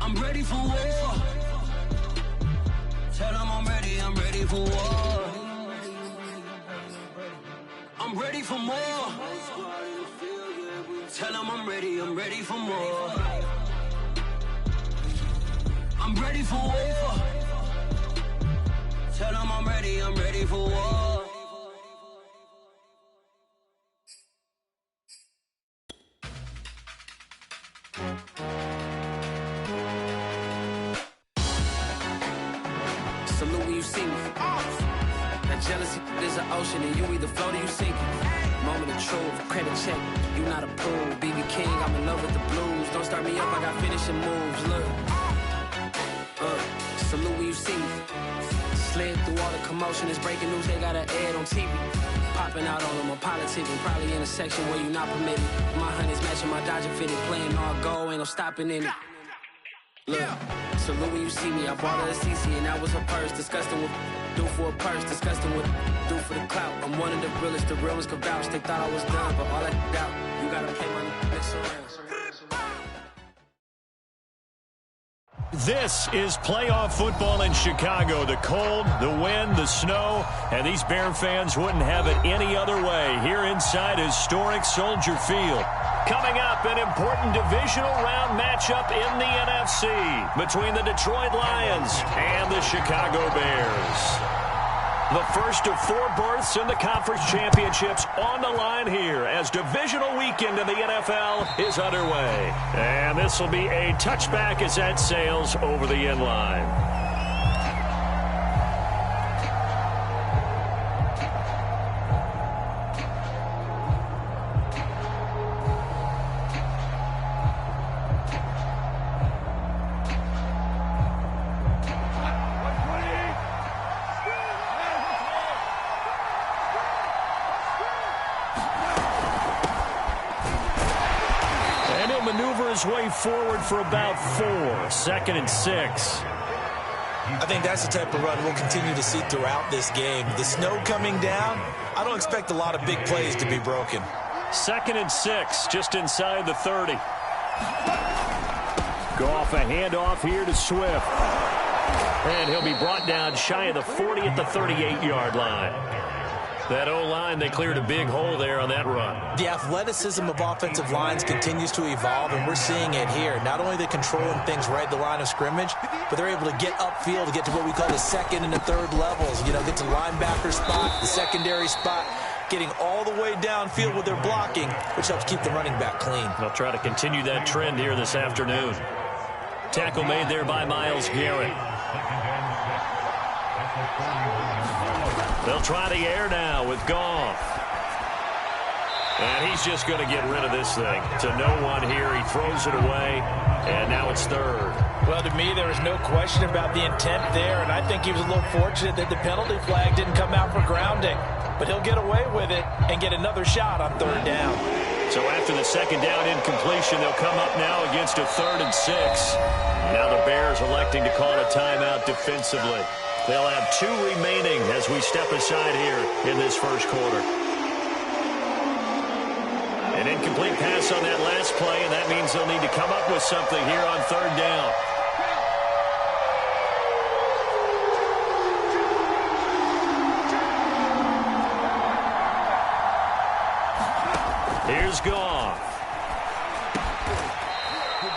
I'm ready for war. Tell them I'm ready for war. I'm ready for more. Tell them I'm ready for more. I'm ready for war. Tell them I'm ready for war. Salute when you see me. That jealousy is an ocean and you either float or you sink it. Moment of truth, credit check, you not approved. BB King, I'm in love with the blues. Don't start me up, I got finishing moves, look. Salute when you see me. Slid through all the commotion, it's breaking news, they got an ad on TV. Popping out on them, I'm politicking, probably in a section where you not permitted. My honey's matching my Dodger fitted, playing all gold, ain't no stopping in it. Look, salute when you see me, I bought her a CC and that was her purse. Disgusting with do for a purse, disgusting with do for the clout. I'm one of the realest, the real ones could vouch. They thought I was done, but all I doubt, you gotta pay my next around. This is playoff football in Chicago. The cold, the wind, the snow, and these Bear fans wouldn't have it any other way here inside historic Soldier Field. Coming up, an important divisional round matchup in the NFC between the Detroit Lions and the Chicago Bears. The first of 4 berths in the conference championships on the line here as divisional weekend in the NFL is underway. And this will be a touchback as that sails over the end line. Way forward for about 4. 2nd and 6. I think that's the type of run we'll continue to see throughout this game. The snow coming down, I don't expect a lot of big plays to be broken. 2nd and 6, just inside the 30. Goff a handoff here to Swift. And he'll be brought down shy of the 40 at the 38-yard line. That O-line, they cleared a big hole there on that run. The athleticism of offensive lines continues to evolve, and we're seeing it here. Not only are they controlling things right at the line of scrimmage, but they're able to get upfield to get to what we call the 2nd and the 3rd levels. You know, get to linebacker spot, the secondary spot, getting all the way downfield with their blocking, which helps keep the running back clean. They'll try to continue that trend here this afternoon. Tackle made there by Myles Garrett. They'll try the air now with Goff. And he's just going to get rid of this thing. To no one here. He throws it away. And now it's 3rd. Well, to me, there was no question about the intent there. And I think he was a little fortunate that the penalty flag didn't come out for grounding. But he'll get away with it and get another shot on 3rd down. So after the 2nd down incompletion, they'll come up now against a 3rd and 6. Now the Bears electing to call a timeout defensively. They'll have 2 remaining as we step aside here in this first quarter. An incomplete pass on that last play, and that means they'll need to come up with something here on 3rd down. Here's Goff.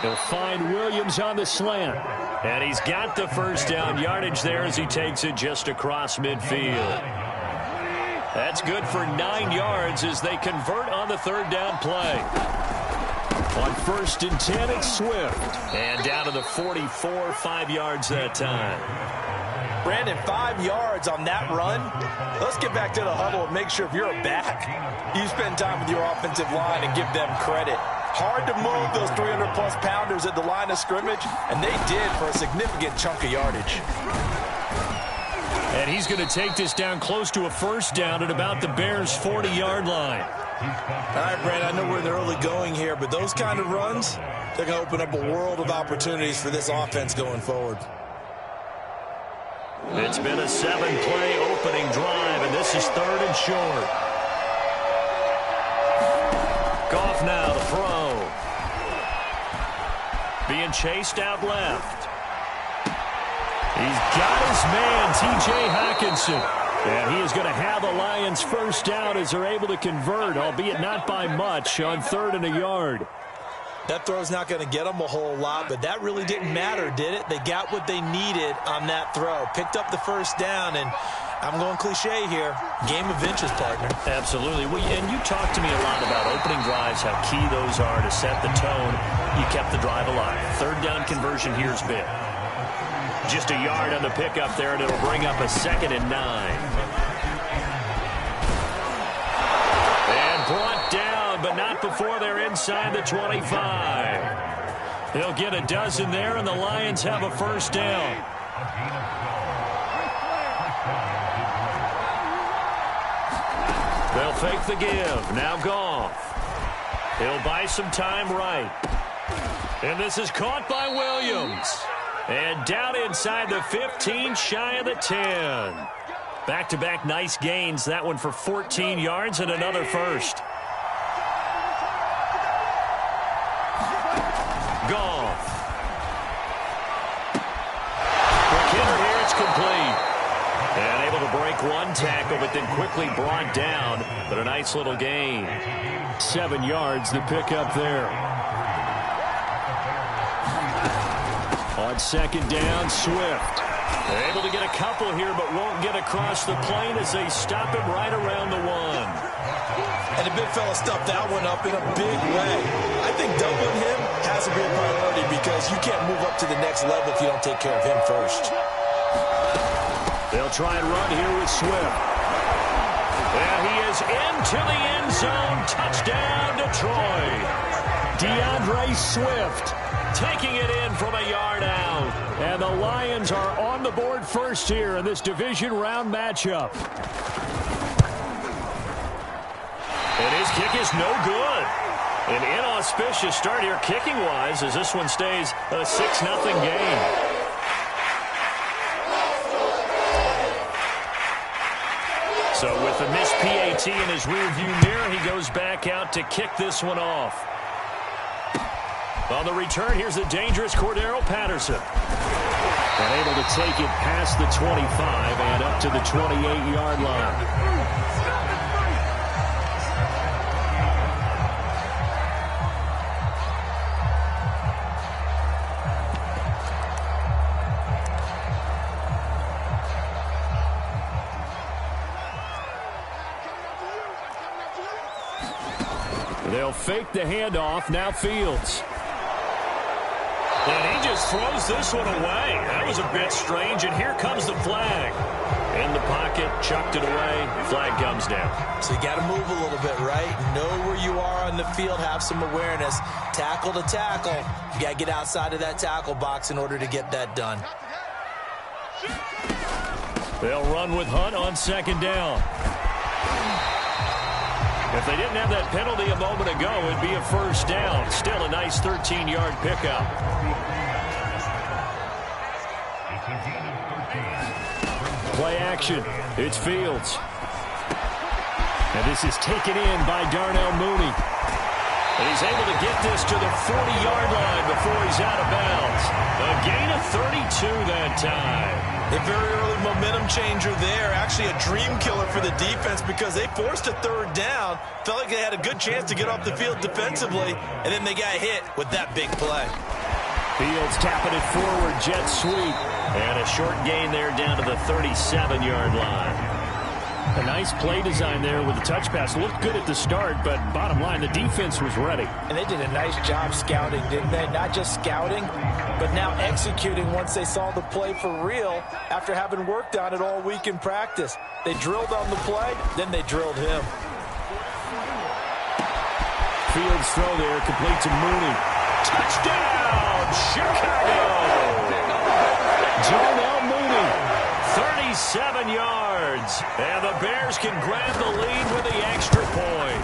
He'll find Williams on the slant. And he's got the first down yardage there as he takes it just across midfield. That's good for 9 yards as they convert on the 3rd down play. On 1st and 10, it's Swift. And down to the 44, 5 yards that time. Brandon, 5 yards on that run. Let's get back to the huddle and make sure if you're a back, you spend time with your offensive line and give them credit. Hard to move those 300-plus pounders at the line of scrimmage, and they did for a significant chunk of yardage. And he's going to take this down close to a 1st down at about the Bears' 40-yard line. All right, Brandon, I know we're in the early going here, but those kind of runs, they're going to open up a world of opportunities for this offense going forward. It's been a 7-play opening drive, and this is 3rd and short. Goff now to throw. being chased out left. He's got his man, T.J. Hawkinson. And he is going to have the Lions first down as they're able to convert, albeit not by much, on 3rd and a yard. That throw's not going to get them a whole lot, but that really didn't matter, did it? They got what they needed on that throw. Picked up the first down, and I'm going cliche here. Game of inches, partner. Absolutely. And you talked to me a lot about opening drives, how key those are to set the tone. You kept the drive alive. 3rd down conversion here is big. Just a yard on the pickup there, and it'll bring up a 2nd and 9. And brought down, but not before they're inside the 25. They'll get a dozen there, and the Lions have a first down. They'll fake the give. Now Goff. He'll buy some time right. And this is caught by Williams. And down inside the 15, shy of the 10. Back-to-back nice gains. That one for 14 yards and another first. Goff. Quick hitter here. It's complete. And able to break one tackle, but then quickly brought down. But a nice little gain. 7 yards, the pickup there. On 2nd down, Swift. They're able to get a couple here, but won't get across the plane as they stop him right around the 1. And the big fella stuffed that one up in a big way. I think doubling him has to be a priority because you can't move up to the next level if you don't take care of him first. They'll try and run here with Swift. And he is into the end zone. Touchdown, Detroit. DeAndre Swift taking it in from a yard out. And the Lions are on the board first here in this division round matchup. And his kick is no good. An inauspicious start here kicking-wise as this one stays a 6-0 game. So with the missed PAT in his rearview mirror, he goes back out to kick this one off. On the return, here's the dangerous Cordero Patterson. And able to take it past the 25 and up to the 28-yard line. They'll fake the handoff. Now Fields. And he just throws this one away. That was a bit strange, and here comes the flag. In the pocket, chucked it away, flag comes down. So you got to move a little bit, right? Know where you are on the field, have some awareness. Tackle to tackle. You got to get outside of that tackle box in order to get that done. They'll run with Hunt on 2nd down. If they didn't have that penalty a moment ago, it'd be a first down. Still a nice 13-yard pickup. Play action. It's Fields. And this is taken in by Darnell Mooney. And he's able to get this to the 40-yard line before he's out of bounds. A gain of 32 that time. A very early momentum changer there. Actually a dream killer for the defense because they forced a 3rd down. Felt like they had a good chance to get off the field defensively. And then they got hit with that big play. Fields tapping it forward, jet sweep. And a short gain there down to the 37-yard line. A nice play design there with the touch pass. Looked good at the start, but bottom line, the defense was ready. And they did a nice job scouting, didn't they? Not just scouting, but now executing once they saw the play for real after having worked on it all week in practice. They drilled on the play, then they drilled him. Fields throw there, complete to Mooney. Touchdown, Chicago! Darnell Mooney, 37 yards. And the Bears can grab the lead with the extra point.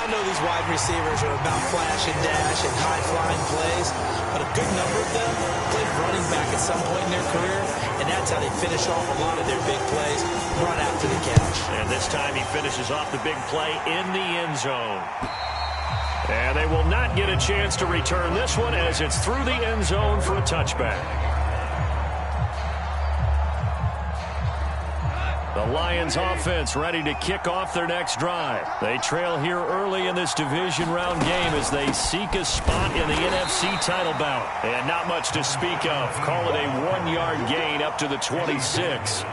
I know these wide receivers are about flash and dash and high-flying plays, but a good number of them played running back at some point in their career, and that's how they finish off a lot of their big plays, run after the catch. And this time he finishes off the big play in the end zone. And they will not get a chance to return this one as it's through the end zone for a touchback. The Lions offense ready to kick off their next drive. They trail here early in this division round game as they seek a spot in the NFC title bout. And not much to speak of. Call it a 1-yard gain up to the 26.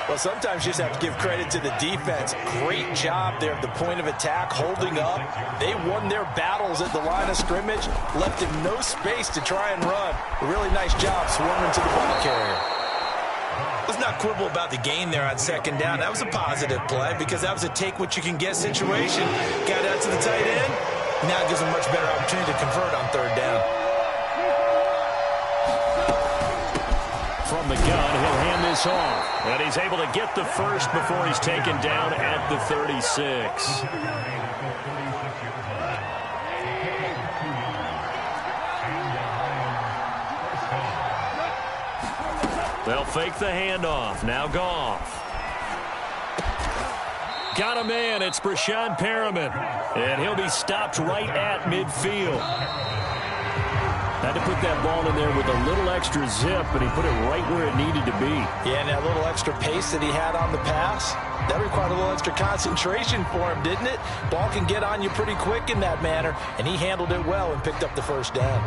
Well, sometimes you just have to give credit to the defense. Great job there at the point of attack, holding up. They won their battles at the line of scrimmage, left him no space to try and run. A really nice job swarming to the ball carrier. Let's not quibble about the gain there on second down. That was a positive play because that was a take-what-you-can-get situation. Got out to the tight end. Now it gives him a much better opportunity to convert on third down. From the gun, he'll hand this off. And he's able to get the first before he's taken down at the 36. They'll fake the handoff. Now Goff. Got a man. It's Brashad Perriman. And he'll be stopped right at midfield. Had to put that ball in there with a little extra zip, but he put it right where it needed to be. Yeah, and that little extra pace that he had on the pass, that required a little extra concentration for him, didn't it? Ball can get on you pretty quick in that manner, and he handled it well and picked up the first down.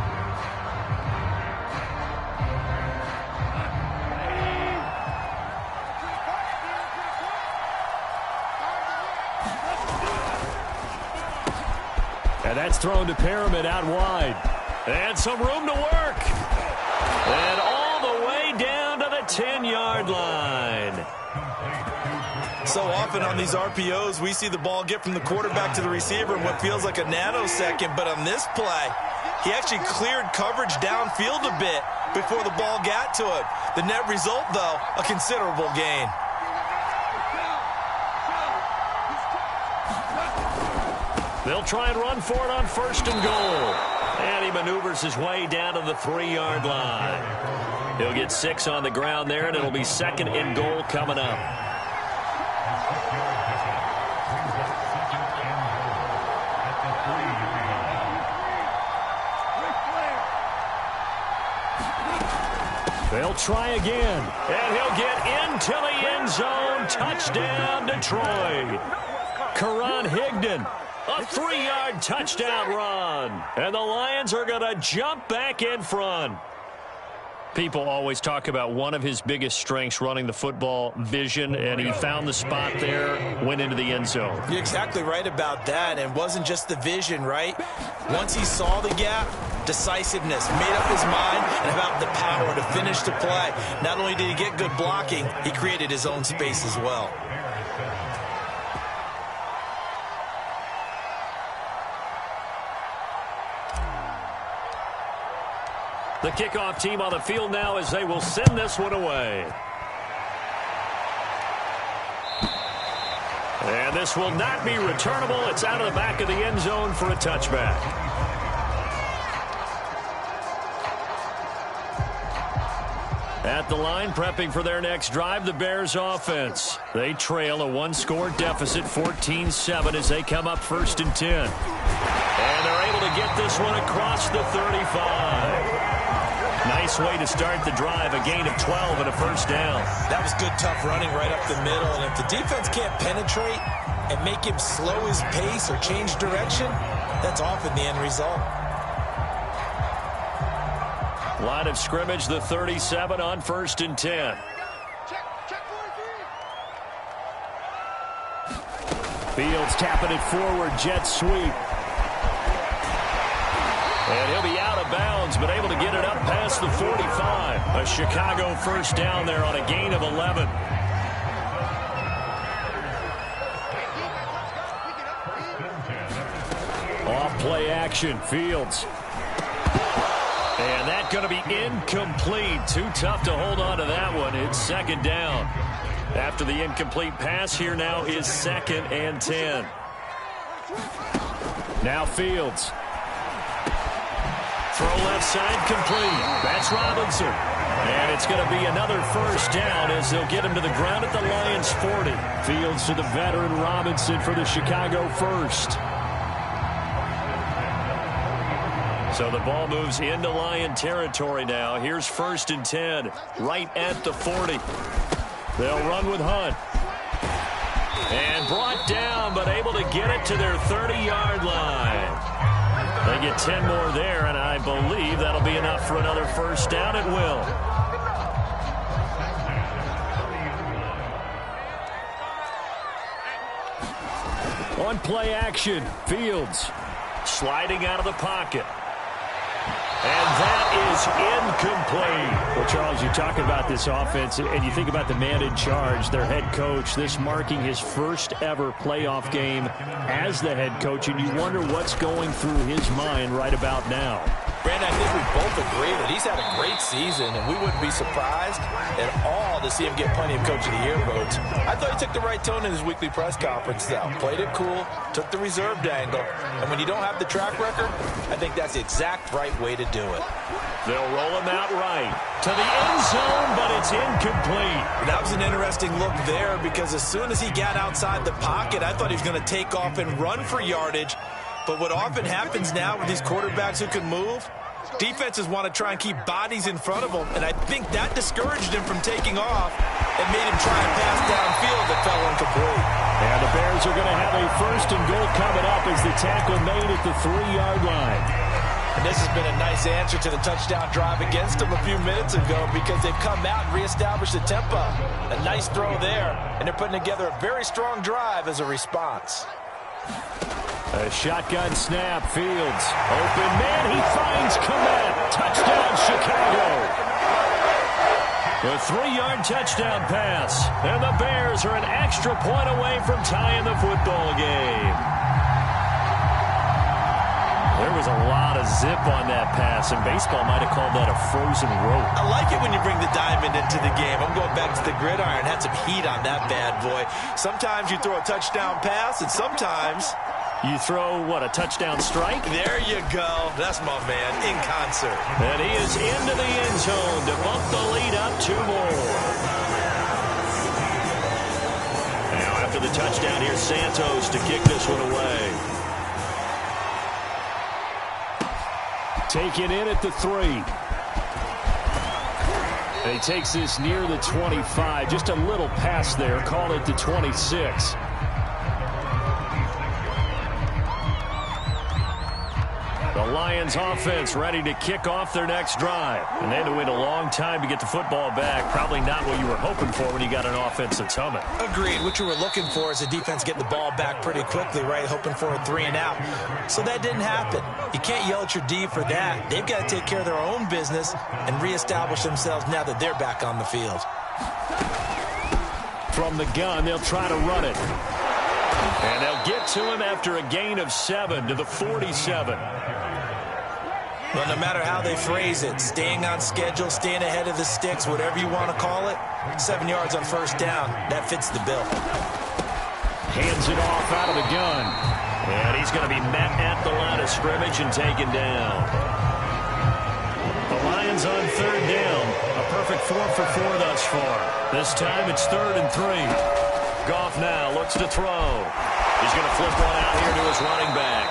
And that's thrown to Perriman out wide. And some room to work. And all the way down to the 10-yard line. So often on these RPOs, we see the ball get from the quarterback to the receiver in what feels like a nanosecond. But on this play, he actually cleared coverage downfield a bit before the ball got to him. The net result, though, a considerable gain. They'll try and run for it on first and goal. And he maneuvers his way down to the 3-yard line. He'll get 6 on the ground there, and it'll be second and goal coming up. They'll try again. And he'll get into the end zone. Touchdown, Detroit. Karan Higdon. A 3-yard touchdown run. And the Lions are going to jump back in front. People always talk about one of his biggest strengths running the football, vision, and he found the spot there, went into the end zone. You're exactly right about that, and it wasn't just the vision, right? Once he saw the gap, decisiveness, made up his mind, and about the power to finish the play. Not only did he get good blocking, he created his own space as well. The kickoff team on the field now as they will send this one away. And this will not be returnable. It's out of the back of the end zone for a touchback. At the line, prepping for their next drive, the Bears offense. They trail a 1-score deficit, 14-7, as they come up first and 10. And they're able to get this one across the 35. Nice way to start the drive, a gain of 12 and a first down. That was good, tough running right up the middle. And if the defense can't penetrate and make him slow his pace or change direction, that's often the end result. Line of scrimmage, the 37 on first and 10. Fields tapping it forward, jet sweep. And he'll be out of bounds, but able to get it up past the 45. A Chicago first down there on a gain of 11. Off play action, Fields. And that's going to be incomplete. Too tough to hold on to that one. It's second down. After the incomplete pass, here now is second and 10. Now Fields. Throw left side complete. That's Robinson. And it's going to be another first down as they'll get him to the ground at the Lions 40. Fields to the veteran Robinson for the Chicago first. So the ball moves into Lion territory now. Here's 1st and 10, right at the 40. They'll run with Hunt. And brought down, but able to get it to their 30-yard line. They get 10 more there, and I believe that'll be enough for another first down at will. On play action, Fields sliding out of the pocket. And that is incomplete. Well, Charles, you talk about this offense, and you think about the man in charge, their head coach, this marking his first ever playoff game as the head coach, and you wonder what's going through his mind right about now. Brandon, I think we both agree that he's had a great season, and we wouldn't be surprised at all to see him get plenty of Coach of the Year votes. I thought he took the right tone in his weekly press conference, though. Played it cool, took the reserved angle, and when you don't have the track record, I think that's the exact right way to do it. They'll roll him out right to the end zone, but it's incomplete. That was an interesting look there because as soon as he got outside the pocket, I thought he was going to take off and run for yardage. But what often happens now with these quarterbacks who can move, defenses want to try and keep bodies in front of them, and I think that discouraged him from taking off and made him try and pass downfield that fell incomplete. And the Bears are going to have a 1st and goal coming up as the tackle made at the 3-yard line. And this has been a nice answer to the touchdown drive against them a few minutes ago because they've come out and reestablished the tempo. A nice throw there, and they're putting together a very strong drive as a response. A shotgun snap, Fields. Open man, he finds Komet. Touchdown, Chicago. A 3-yard touchdown pass. And the Bears are an extra point away from tying the football game. There was a lot of zip on that pass, and baseball might have called that a frozen rope. I like it when you bring the diamond into the game. I'm going back to the gridiron. Had some heat on that bad boy. Sometimes you throw a touchdown pass, and sometimes you throw, what, a touchdown strike? There you go. That's my man, in concert. And he is into the end zone to bump the lead up 2 more. Now after the touchdown, here's Santos to kick this one away. Taken in at the 3. And he takes this near the 25. Just a little pass there. Call it the 26. The Lions offense ready to kick off their next drive. And they had to wait a long time to get the football back. Probably not what you were hoping for when you got an offense that's humming. Agreed. What you were looking for is the defense getting the ball back pretty quickly, right? Hoping for a 3 and out. So that didn't happen. You can't yell at your D for that. They've got to take care of their own business and reestablish themselves now that they're back on the field. From the gun, they'll try to run it. And they'll get to him after a gain of 7 to the 47. Well, no matter how they phrase it, staying on schedule, staying ahead of the sticks, whatever you want to call it, 7 yards on 1st down, that fits the bill. Hands it off out of the gun. And he's going to be met at the line of scrimmage and taken down. The Lions on 3rd down. A perfect 4 for 4 thus far. This time it's 3rd and 3. Goff now looks to throw. He's going to flip one out here to his running back.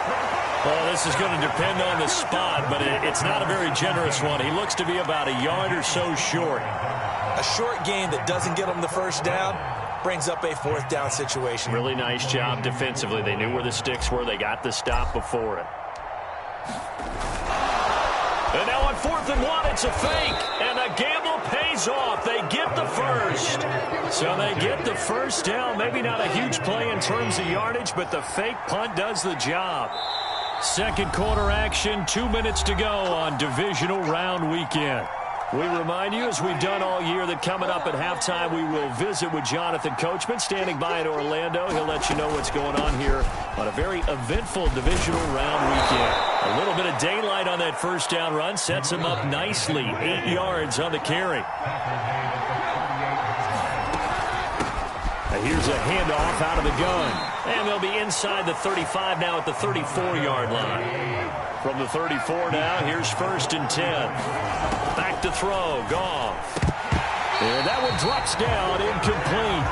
Well, this is going to depend on the spot, but it's not a very generous one. He looks to be about a yard or so short. A short gain that doesn't get him the 1st down brings up a 4th down situation. Really nice job defensively. They knew where the sticks were. They got the stop before it. And now on 4th and 1, it's a fake. And the gamble pays off. They get the first. So they get the 1st down. Maybe not a huge play in terms of yardage, but the fake punt does the job. 2nd quarter action, 2 minutes to go on Divisional Round weekend. We remind you, as we've done all year, that coming up at halftime, we will visit with Jonathan Coachman, standing by in Orlando. He'll let you know what's going on here on a very eventful Divisional Round weekend. A little bit of daylight on that 1st down run sets him up nicely. 8 yards on the carry. Here's a handoff out of the gun. And they'll be inside the 35 now at the 34-yard line. From the 34 now, here's 1st and 10. Back to throw, Goff. And that one drops down, incomplete.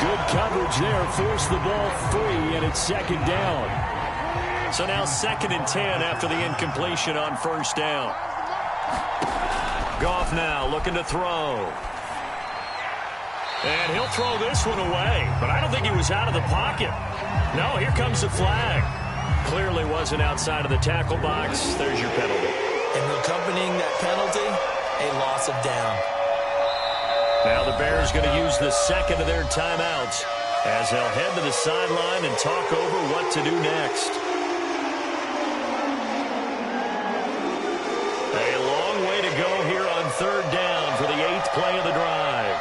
Good coverage there, forced the ball free, and it's 2nd down. So now 2nd and 10 after the incompletion on first down. Goff now looking to throw. And he'll throw this one away, but I don't think he was out of the pocket. No, here comes the flag. Clearly wasn't outside of the tackle box. There's your penalty. And accompanying that penalty, a loss of down. Now the Bears going to use the second of their timeouts as they'll head to the sideline and talk over what to do next. A long way to go here on 3rd down for the 8th play of the drive.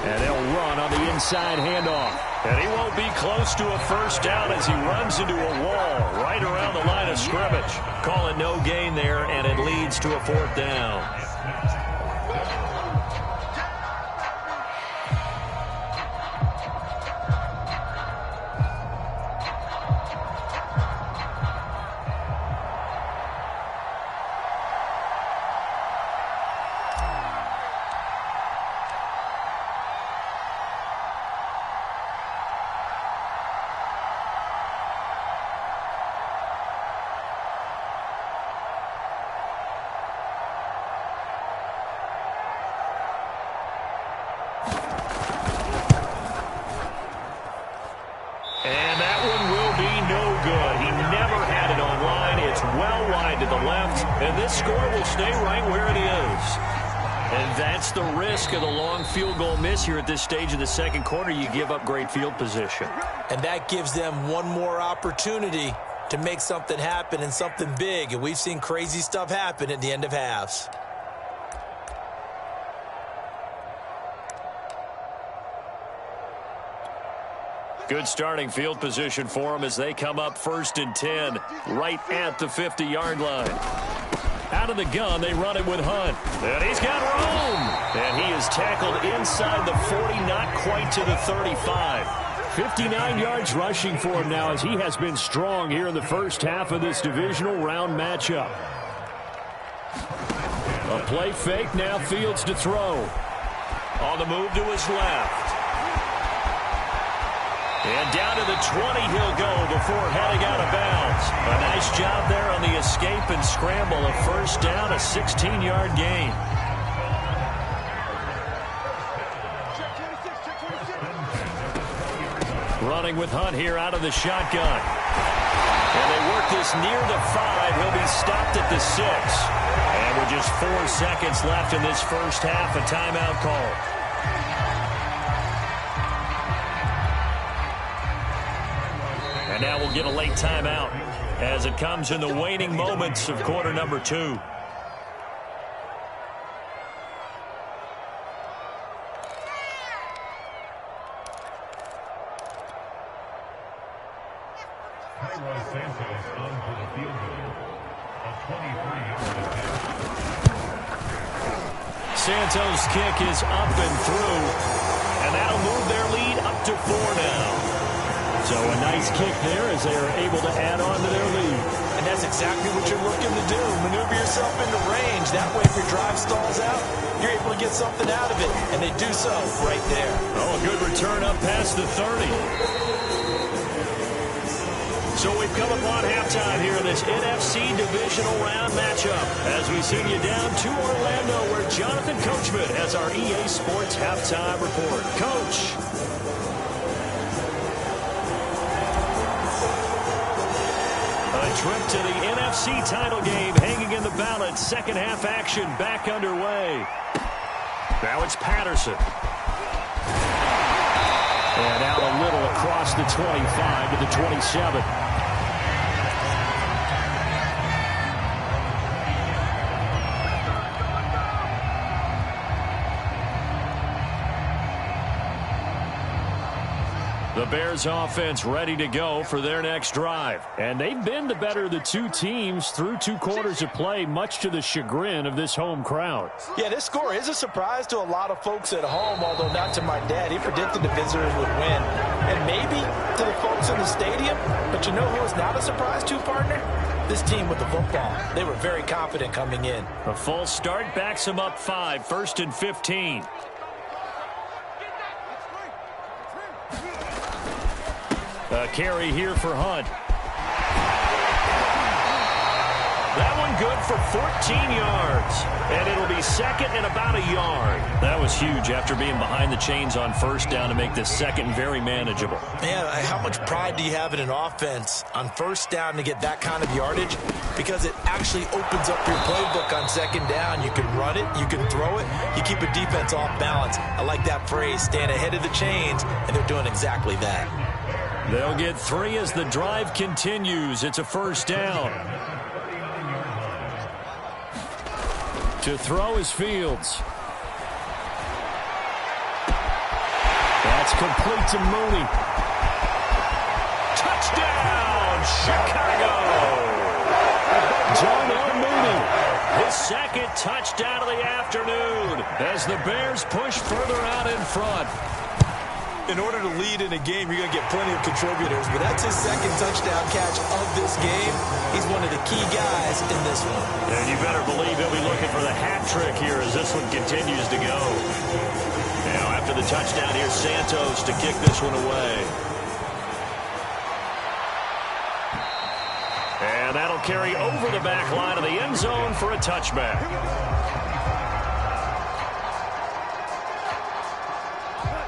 And they'll run on the inside handoff. And he won't be close to a first down as he runs into a wall right around the line of scrimmage. Call it no gain there, and it leads to a 4th down. And this score will stay right where it is. And that's the risk of the long field goal miss here at this stage of the second quarter. You give up great field position. And that gives them one more opportunity to make something happen and something big. And we've seen crazy stuff happen at the end of halves. Good starting field position for them as they come up 1st and 10, right at the 50-yard line. Out of the gun, they run it with Hunt. And he's got room. And he is tackled inside the 40, not quite to the 35. 59 yards rushing for him now as he has been strong here in the first half of this divisional round matchup. A play fake, now Fields to throw. On the move to his left. And down to the 20 he'll go before heading out of bounds. A nice job there on the escape and scramble. A first down, a 16-yard gain. Running with Hunt here out of the shotgun. And they work this near the 5. He'll be stopped at the 6. And with just 4 seconds left in this first half, a timeout call. And now we'll get a late timeout as it comes in the waning moments of quarter number 2. Santos' kick is up and through, and that'll move their lead up to 4 now. So a nice kick there as they are able to add on to their lead. And that's exactly what you're looking to do. Maneuver yourself into range. That way if your drive stalls out, you're able to get something out of it. And they do so right there. Oh, a good return up past the 30. So we've come upon halftime here in this NFC Divisional Round matchup as we send you down to Orlando where Jonathan Coachman has our EA Sports Halftime Report. Coach. A trip to the NFC title game hanging in the balance. Second half action back underway. Now it's Patterson. And out a little across the 25 to the 27. The Bears offense ready to go for their next drive. And they've been the better of the two teams through 2 quarters of play, much to the chagrin of this home crowd. Yeah, this score is a surprise to a lot of folks at home, although not to my dad. He predicted the visitors would win. And maybe to the folks in the stadium. But you know who is not a surprise to, partner? This team with the football. They were very confident coming in. A false start backs them up 5, 1st and 15. A carry here for Hunt. That one good for 14 yards. And it'll be second and about a yard. That was huge after being behind the chains on first down to make this second very manageable. Man, how much pride do you have in an offense on first down to get that kind of yardage? Because it actually opens up your playbook on second down. You can run it, you can throw it, you keep a defense off balance. I like that phrase, stand ahead of the chains, and they're doing exactly that. They'll get 3 as the drive continues. It's a first down. To throw is Fields. That's complete to Mooney. Touchdown, Chicago! Darnell Mooney, his second touchdown of the afternoon as the Bears push further out in front. In order to lead in a game, you're going to get plenty of contributors, but that's his second touchdown catch of this game. He's one of the key guys in this one. And you better believe he'll be looking for the hat trick here as this one continues to go. Now, after the touchdown, here's Santos to kick this one away. And that'll carry over the back line of the end zone for a touchback.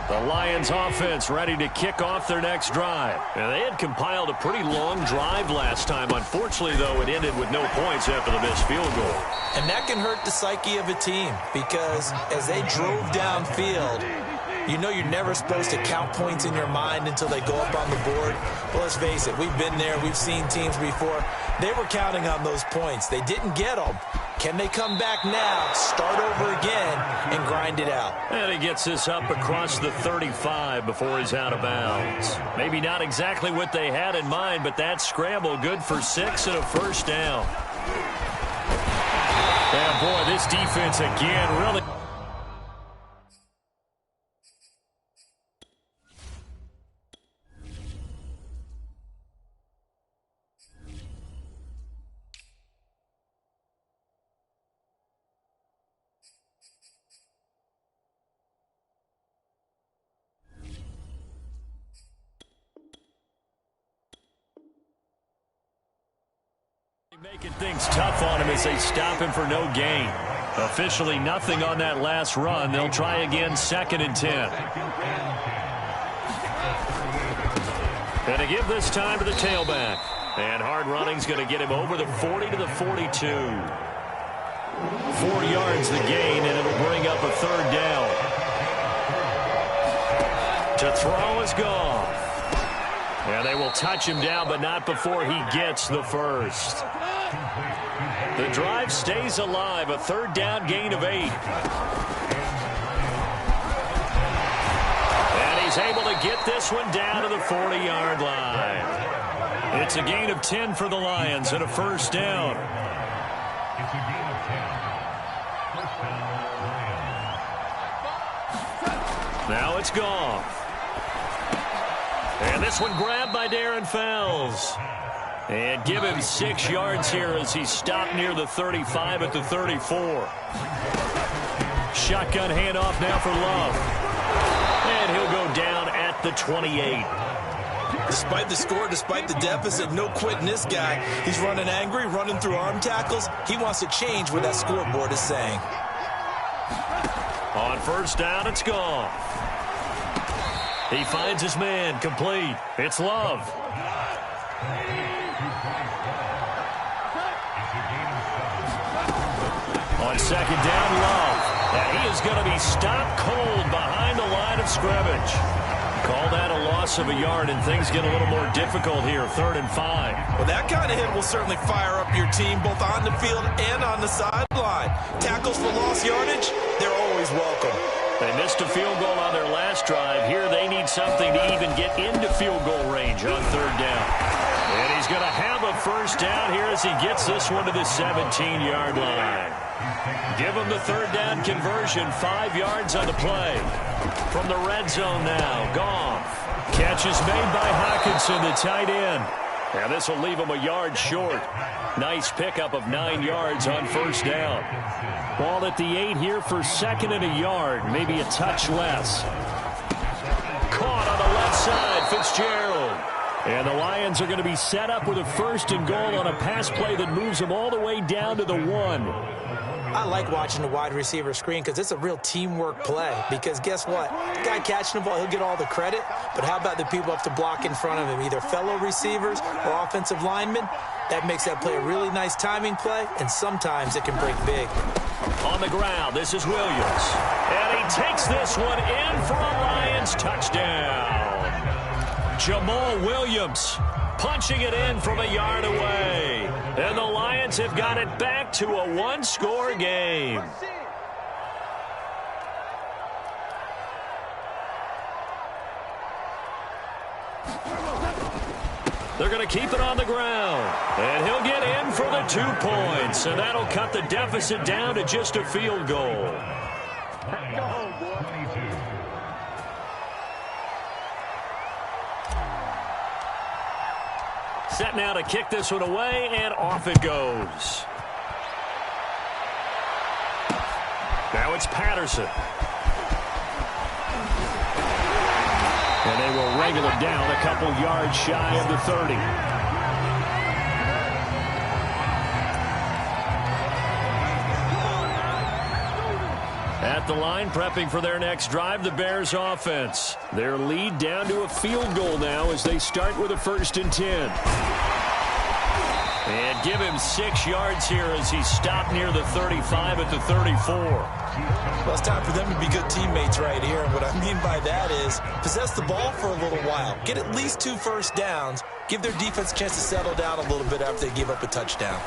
The Lions offense ready to kick off their next drive. And they had compiled a pretty long drive last time. Unfortunately, though, it ended with no points after the missed field goal. And that can hurt the psyche of a team because as they drove downfield, you know you're never supposed to count points in your mind until they go up on the board. But let's face it, we've been there. We've seen teams before. They were counting on those points. They didn't get them. Can they come back now, start over again, and grind it out? And he gets this up across the 35 before he's out of bounds. Maybe not exactly what they had in mind, but that scramble good for 6 and a first down. And boy, this defense again really... making things tough on him as they stop him for no gain. Officially nothing on that last run. They'll try again, 2nd and 10. And to give this time to the tailback. And hard running's going to get him over the 40 to the 42. 4 yards the gain, and it'll bring up a 3rd down. To throw is gone. And they will touch him down, but not before he gets the first. The drive stays alive, a 3rd down gain of 8. And he's able to get this one down to the 40-yard line. It's a gain of 10 for the Lions and a first down. Now it's gone. And this one grabbed by Darren Fells. And give him 6 yards here as he stopped near the 35 at the 34. Shotgun handoff now for Love. And he'll go down at the 28. Despite the score, despite the deficit, no quitting this guy. He's running angry, running through arm tackles. He wants to change what that scoreboard is saying. On first down, it's gone. He finds his man, complete. It's Love. On second down, Love. And he is going to be stopped cold behind the line of scrimmage. Call that a loss of a yard, and things get a little more difficult here, 3rd and 5. Well, that kind of hit will certainly fire up your team, both on the field and on the sideline. Tackles for lost yardage, they're always welcome. They missed a field goal on their last drive. Here they need something to even get into field goal range on 3rd down. And he's going to have a first down here as he gets this one to the 17-yard line. Give him the 3rd down conversion, 5 yards on the play. From the red zone now, Goff. Catch is made by Hockenson, the tight end. And this will leave him a yard short. Nice pickup of 9 yards on first down. Ball at the 8 here for 2nd and a yard, maybe a touch less. Caught on the left side, Fitzgerald. And the Lions are going to be set up with a 1st and goal on a pass play that moves them all the way down to the 1. I like watching the wide receiver screen because it's a real teamwork play. Because guess what? The guy catching the ball, he'll get all the credit. But how about the people up to block in front of him, either fellow receivers or offensive linemen? That makes that play a really nice timing play, and sometimes it can break big. On the ground, this is Williams. And he takes this one in for a Lions touchdown. Jamal Williams punching it in from a yard away. And the Lions have got it back to a one-score game. They're going to keep it on the ground. And he'll get in for the 2 points. And that'll cut the deficit down to just a field goal. Set now to kick this one away, and off it goes. Now it's Patterson. And they will wrangle him down a couple yards shy of the 30. At the line, prepping for their next drive, the Bears offense. Their lead down to a field goal now as they start with a 1st and 10. And give him 6 yards here as he stopped near the 35 at the 34. Well, it's time for them to be good teammates right here. And what I mean by that is possess the ball for a little while. Get at least 2 first downs. Give their defense a chance to settle down a little bit after they give up a touchdown.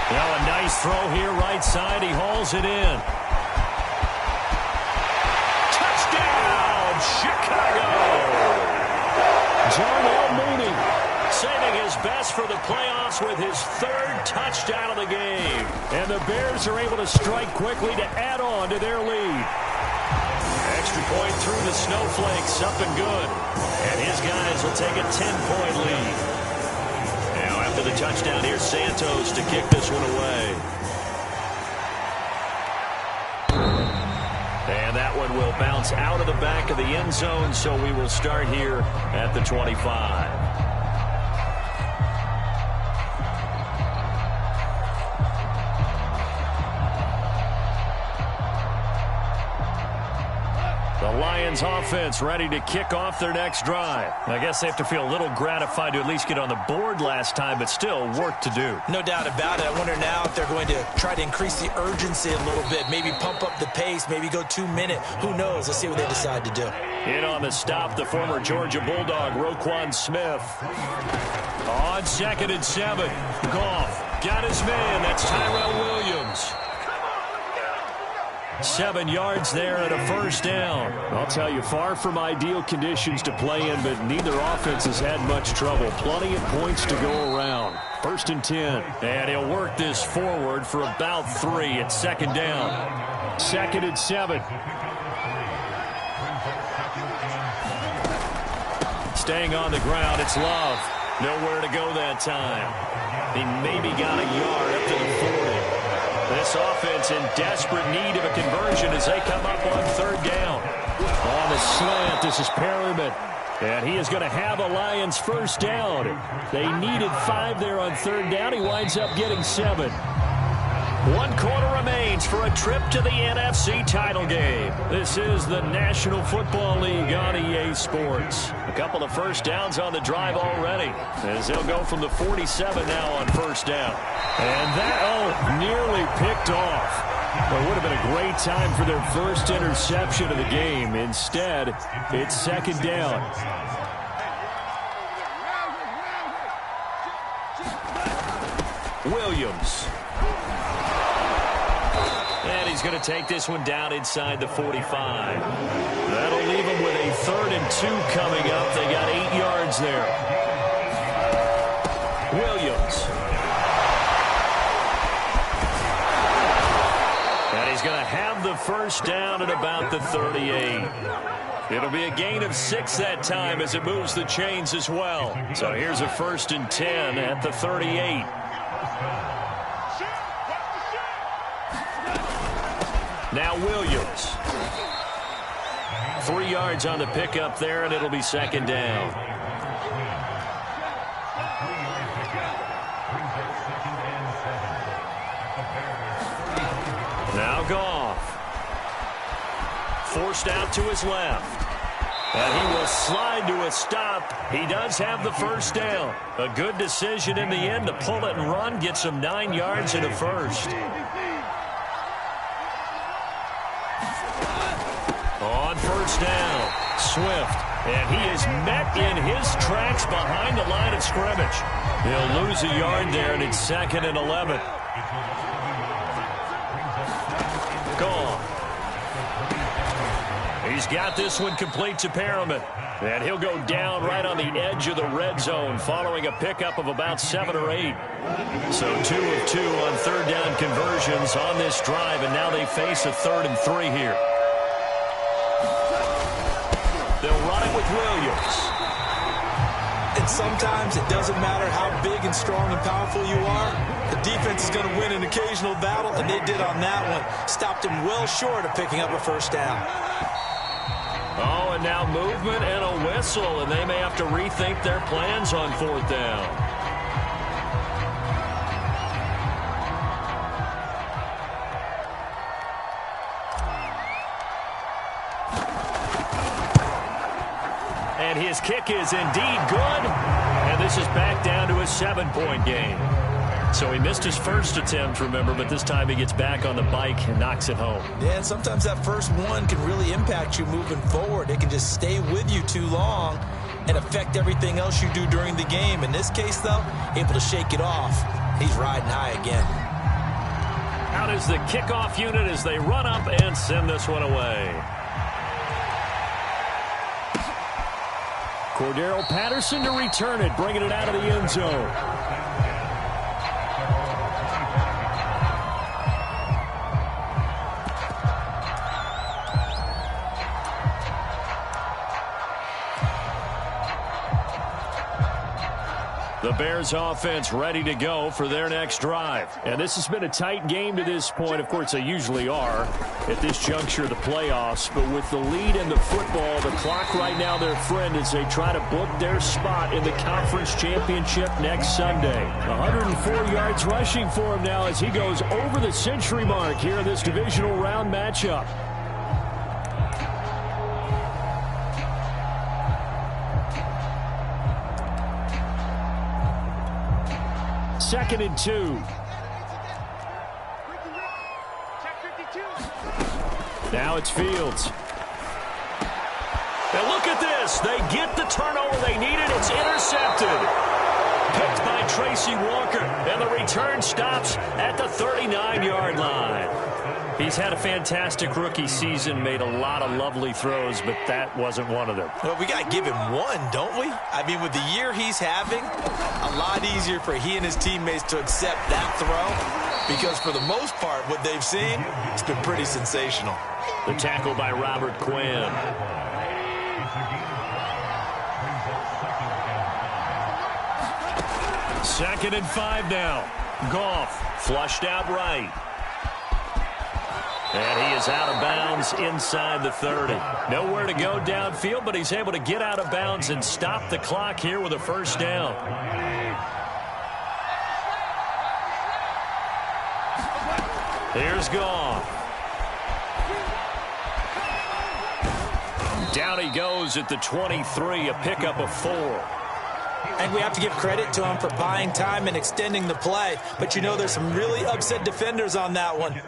Well, a nice throw here right side. He hauls it in. Touchdown, Chicago! Darnell Mooney saving his best for the playoffs with his 3rd touchdown of the game. And the Bears are able to strike quickly to add on to their lead. Extra point through the snowflakes, up and good. And his guys will take a 10-point lead. Now after the touchdown, here's Santos to kick this one away. And that one will bounce out of the back of the end zone, so we will start here at the 25. Lions offense ready to kick off their next drive. I guess they have to feel a little gratified to at least get on the board last time, but still work to do. No doubt about it. I wonder now if they're going to try to increase the urgency a little bit, maybe pump up the pace, maybe go 2 minute. Who knows? Let's see what they decide to do. In on the stop, the former Georgia Bulldog, Roquan Smith. On 2nd and 7. Goff got his man. That's Tyrell Williams. 7 yards there and a 1st down. I'll tell you, far from ideal conditions to play in, but neither offense has had much trouble. Plenty of points to go around. 1st and 10. And he'll work this forward for about 3 at 2nd down. 2nd and 7. Staying on the ground, it's Love. Nowhere to go that time. He maybe got a yard up to the 40. This offense in desperate need of a conversion as they come up on 3rd down. On the slant, this is Perryman. And he is going to have a Lions 1st down. They needed 5 there on 3rd down. He winds up getting 7. 1 quarter remains for a trip to the NFC title game. This is the National Football League on EA Sports. A couple of 1st downs on the drive already, as they'll go from the 47 now on 1st down. And that, nearly picked off. Well, it would have been a great time for their 1st interception of the game. Instead, it's 2nd down. Williams. And he's going to take this one down inside the 45. That'll leave him with a 3rd and 2 coming up. They got 8 yards there. Williams. And he's going to have the 1st down at about the 38. It'll be a gain of 6 that time as it moves the chains as well. So here's a 1st and 10 at the 38. Now Williams. 3 yards on the pickup there, and it'll be second down. Now Goff. Forced out to his left. And he will slide to a stop. He does have the first down. A good decision in the end to pull it and run. Gets him 9 yards and a first. On first down, Swift. And he is met in his tracks behind the line of scrimmage. He'll lose a yard there, and it's 2nd and 11. Goff. He's got this one complete to Perriman. And he'll go down right on the edge of the red zone following a pickup of about 7 or 8. So 2 of 2 on third down conversions on this drive, and now they face a 3rd and 3 here. They'll run it with Williams. And sometimes it doesn't matter how big and strong and powerful you are. The defense is going to win an occasional battle, and they did on that one. Stopped him well short of picking up a first down. Oh, and now movement and a whistle, and they may have to rethink their plans on 4th down. And his kick is indeed good, and this is back down to a 7-point game. So he missed his first attempt, remember, but this time he gets back on the bike and knocks it home. Yeah, and sometimes that first one can really impact you moving forward. It can just stay with you too long and affect everything else you do during the game. In this case, though, able to shake it off. He's riding high again. Out is the kickoff unit as they run up and send this one away. Cordero Patterson to return it, bringing it out of the end zone. The Bears offense ready to go for their next drive. And this has been a tight game to this point. Of course, they usually are at this juncture of the playoffs. But with the lead in the football, the clock right now their friend as they try to book their spot in the conference championship next Sunday. 104 yards rushing for him now as he goes over the century mark here in this divisional round matchup. Second and 2. Now it's Fields. And look at this. They get the turnover they needed. It's intercepted. Picked by Tracy Walker. And the return stops at the 39-yard line. He's had a fantastic rookie season, made a lot of lovely throws, but that wasn't one of them. Well, we got to give him one, don't we? I mean, with the year he's having, a lot easier for he and his teammates to accept that throw because for the most part, what they've seen, it's been pretty sensational. The tackle by Robert Quinn. Second and 5 now. Goff flushed out right. And he is out of bounds inside the 30. Nowhere to go downfield, but he's able to get out of bounds and stop the clock here with a first down. Here's Goff. Down he goes at the 23, a pickup of 4. And we have to give credit to him for buying time and extending the play. But you know there's some really upset defenders on that one.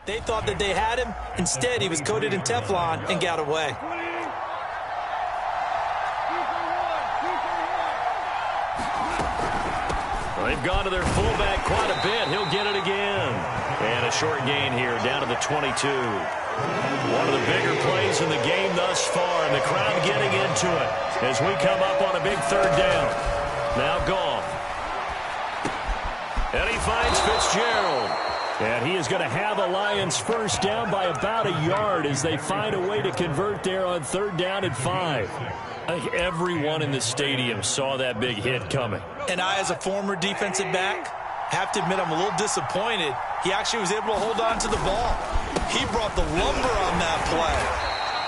They thought that they had him. Instead, he was coated in Teflon and got away. They've gone to their fullback quite a bit. He'll get it again. And a short gain here down to the 22. One of the bigger plays in the game thus far, and the crowd getting into it as we come up on a big third down. Now Goff. And he finds Fitzgerald. And he is going to have a Lions first down by about a yard as they find a way to convert there on 3rd down and 5. I think everyone in the stadium saw that big hit coming. And I, as a former defensive back, have to admit I'm a little disappointed. He actually was able to hold on to the ball. He brought the lumber on that play.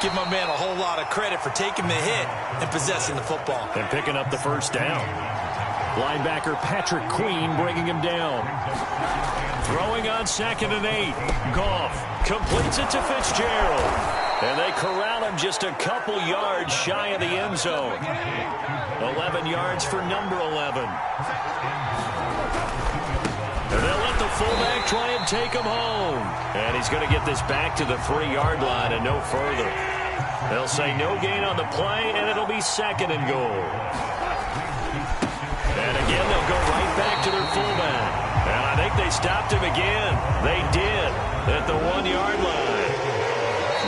Give my man a whole lot of credit for taking the hit and possessing the football. And picking up the first down. Linebacker Patrick Queen bringing him down. Throwing on 2nd and 8. Goff completes it to Fitzgerald. And they corral him just a couple yards shy of the end zone. 11 yards for number 11. And they'll let the fullback try and take him home. And he's going to get this back to the 3-yard line and no further. They'll say no gain on the play, and it'll be 2nd and goal. And again, they'll go right back to their fullback. And I think they stopped him again. They did at the 1-yard line.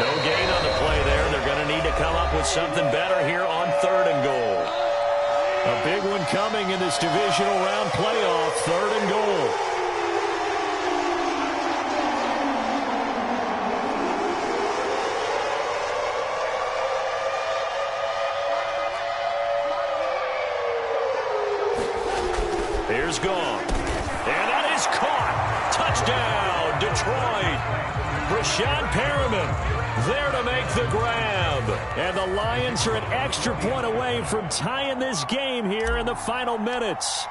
No gain on the play there. They're going to need to come up with something better here on 3rd and goal. A big one coming in this divisional round playoff, 3rd and goal. Here's Goff. And that is caught. Touchdown, Detroit. Rashad Perriman there to make the grab. And the Lions are an extra point away from tying this game here in the final minutes.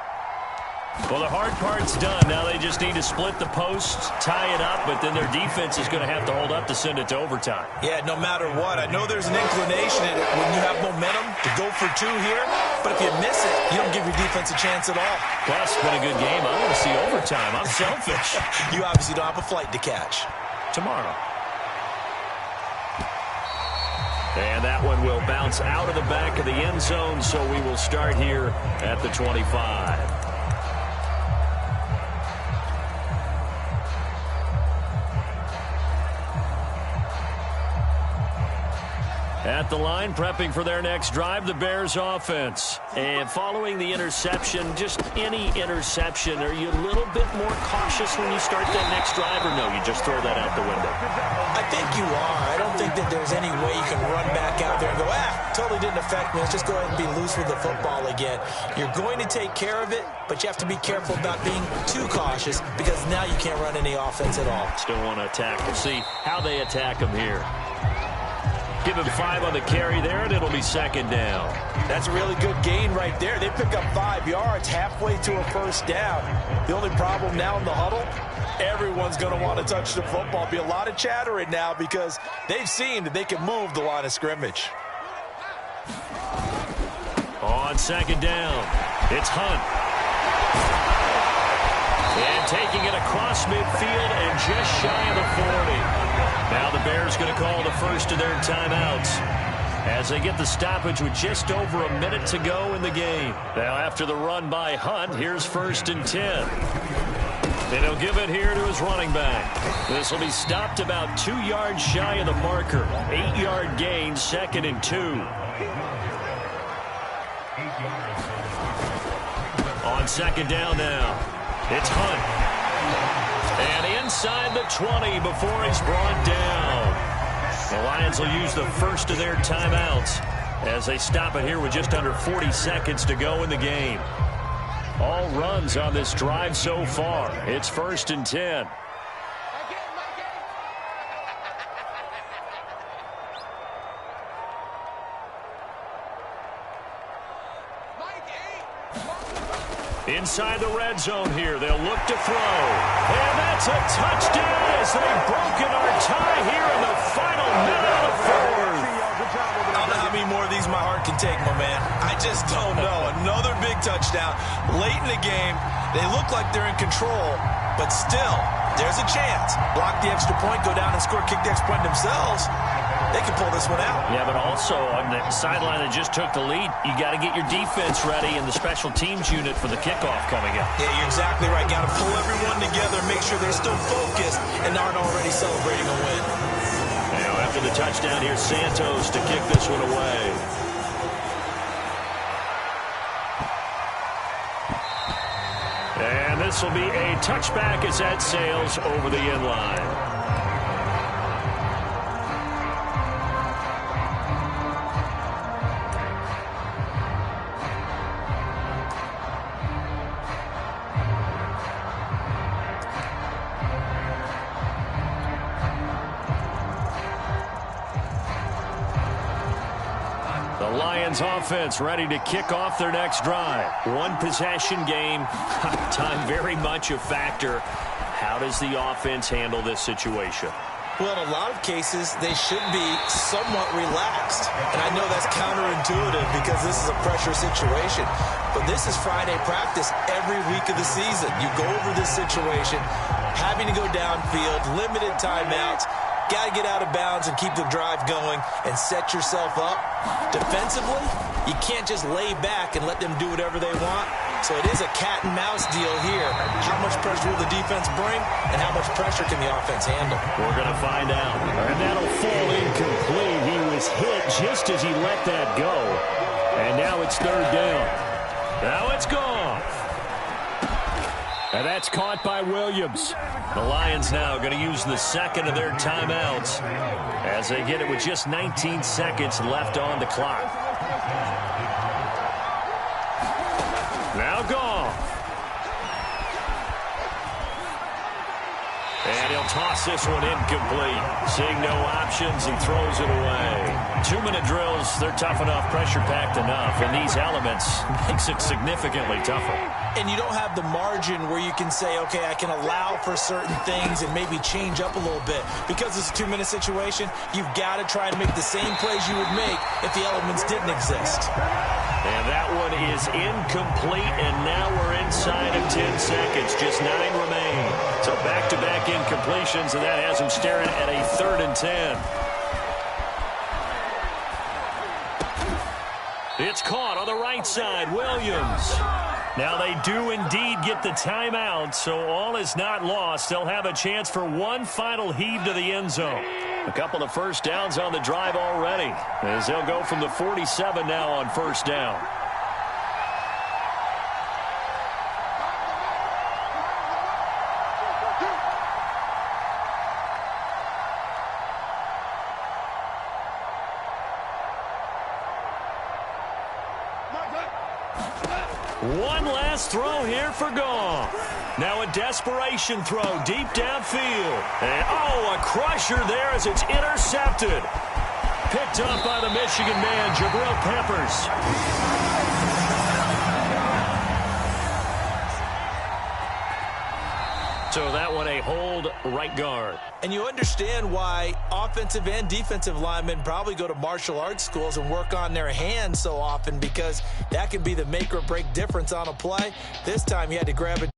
Well, the hard part's done. Now they just need to split the posts, tie it up, but then their defense is going to have to hold up to send it to overtime. Yeah, no matter what. I know there's an inclination in it when you have momentum to go for 2 here, but if you miss it, you don't give your defense a chance at all. Plus, it's been a good game. I want to see overtime. I'm selfish. You obviously don't have a flight to catch. Tomorrow. And that one will bounce out of the back of the end zone, so we will start here at the 25. At the line, prepping for their next drive, the Bears offense. And following the interception, just any interception, are you a little bit more cautious when you start that next drive, or no, you just throw that out the window? I think you are. I don't think that there's any way you can run back out there and go, totally didn't affect me. Let's just go ahead and be loose with the football again. You're going to take care of it, but you have to be careful about being too cautious because now you can't run any offense at all. Still want to attack. We'll see how they attack them here. Give him 5 on the carry there, and it'll be 2nd down. That's a really good gain right there. They pick up 5 yards halfway to a first down. The only problem now in the huddle, everyone's going to want to touch the football. Be a lot of chattering now because they've seen that they can move the line of scrimmage. On 2nd down, it's Hunt. And taking it across midfield and just shy of the 40. Now the Bears going to call the first of their timeouts as they get the stoppage with just over a minute to go in the game. Now after the run by Hunt, here's 1st and 10. And he'll give it here to his running back. This will be stopped about 2 yards shy of the marker. 8-yard gain, 2nd and 2. On 2nd down now, it's Hunt. And inside the 20 before he's brought down. The Lions will use the first of their timeouts as they stop it here with just under 40 seconds to go in the game. All runs on this drive so far. It's 1st and 10. Inside the red zone here, they'll look to throw. And that's a touchdown as they've broken our tie here in the final minute of the 4th. I don't know how many more of these as my heart can take, my man. I just don't know. Another big touchdown late in the game. They look like they're in control, but still, there's a chance. Block the extra point, go down and score, kick the extra point themselves. They can pull this one out. Yeah, but also on the sideline that just took the lead, you got to get your defense ready and the special teams unit for the kickoff coming up. Yeah, you're exactly right. Got to pull everyone together, make sure they're still focused and aren't already celebrating a win. Now, after the touchdown, here's Santos to kick this one away. And this will be a touchback as that sails over the end line. The Lions offense ready to kick off their next drive. One possession game. Time very much a factor. How does the offense handle this situation? Well, in a lot of cases, they should be somewhat relaxed. And I know that's counterintuitive because this is a pressure situation. But this is Friday practice every week of the season. You go over this situation, having to go downfield, limited timeouts. Got to get out of bounds and keep the drive going and set yourself up. Defensively, you can't just lay back and let them do whatever they want. So it is a cat and mouse deal here. How much pressure will the defense bring and how much pressure can the offense handle? We're going to find out. And that'll fall incomplete. He was hit just as he let that go. And now it's third down. Now it's gone. And that's caught by Williams. The Lions now going to use the second of their timeouts as they get it with just 19 seconds left on the clock. Now gone. And he'll toss this one incomplete. Seeing no options, he throws it away. 2-minute drills, they're tough enough, pressure-packed enough, and these elements makes it significantly tougher. And you don't have the margin where you can say, okay, I can allow for certain things and maybe change up a little bit. Because it's a 2-minute situation, you've got to try and make the same plays you would make if the elements didn't exist. And that one is incomplete, and now we're inside of 10 seconds. Just 9 remain. So back-to-back incompletions, and that has him staring at a 3rd and 10. It's caught on the right side. Williams. Now they do indeed get the timeout, so all is not lost. They'll have a chance for one final heave to the end zone. A couple of first downs on the drive already, as they'll go from the 47 now on first down. One last throw here for Goff. Now a desperation throw deep downfield. And, a crusher there as it's intercepted. Picked up by the Michigan man, Jabril Peppers. So that one a hold right guard. And you understand why offensive and defensive linemen probably go to martial arts schools and work on their hands so often, because that can be the make or break difference on a play. This time he had to grab it.